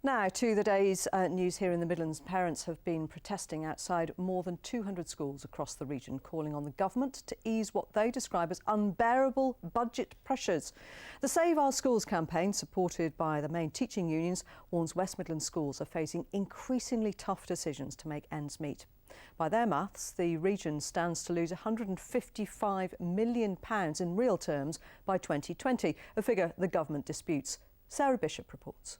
Now to the day's news here in the Midlands. Parents have been protesting outside more than 200 schools across the region, calling on the government to ease what they describe as unbearable budget pressures. The Save Our Schools campaign, supported by the main teaching unions, warns West Midlands schools are facing increasingly tough decisions to make ends meet. By their maths, the region stands to lose £155 million in real terms by 2020, a figure the government disputes. Sarah Bishop reports.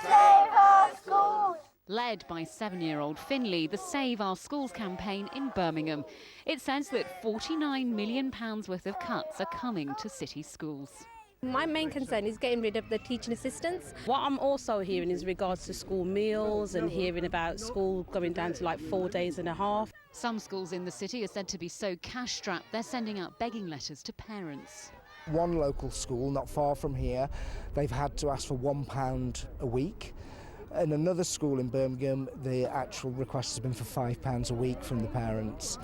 Save our schools! Led by 7-year-old Finley, the Save Our Schools campaign in Birmingham. It says that £49 million worth of cuts are coming to city schools. My main concern is getting rid of the teaching assistants. What I'm also hearing is regards to school meals and hearing about school going down to like 4 days and a half. Some schools in the city are said to be so cash-strapped they're sending out begging letters to parents. One local school not far from here, they've had to ask for £1 a week. In another school in Birmingham, the actual request has been for £5 a week from the parents.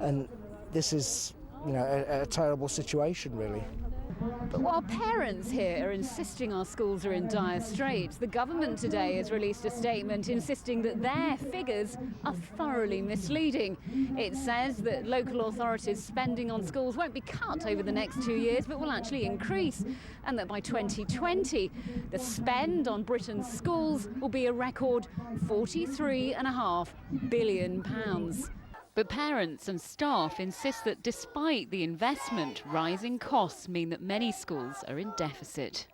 And this is, a terrible situation, really. But while parents here are insisting our schools are in dire straits, the government today has released a statement insisting that their figures are thoroughly misleading. It says that local authorities' spending on schools won't be cut over the next 2 years, but will actually increase, and that by 2020, the spend on Britain's schools will be a record £43.5 billion. But parents and staff insist that despite the investment, rising costs mean that many schools are in deficit.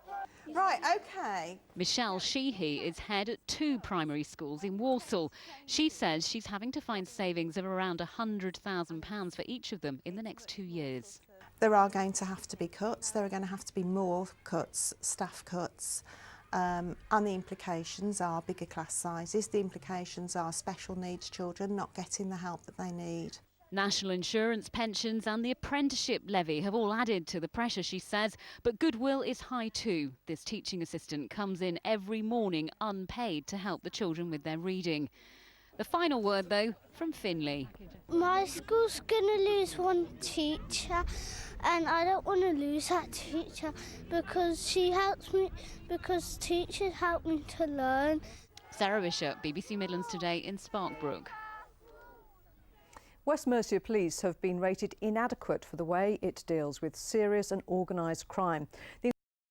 Right, OK. Michelle Sheehy is head at 2 primary schools in Walsall. She says she's having to find savings of around £100,000 for each of them in the next 2 years. There are going to have to be cuts. There are going to have to be more cuts, staff cuts. And the implications are bigger class sizes. The implications are special needs children not getting the help that they need. National insurance, pensions and the apprenticeship levy have all added to the pressure, she says, but goodwill is high too. This teaching assistant comes in every morning unpaid to help the children with their reading. The final word, though, from Finley. My school's going to lose one teacher, and I don't want to lose that teacher because she helps me, because teachers help me to learn. Sarah Bishop, BBC Midlands Today in Sparkbrook. West Mercia Police have been rated inadequate for the way it deals with serious and organised crime.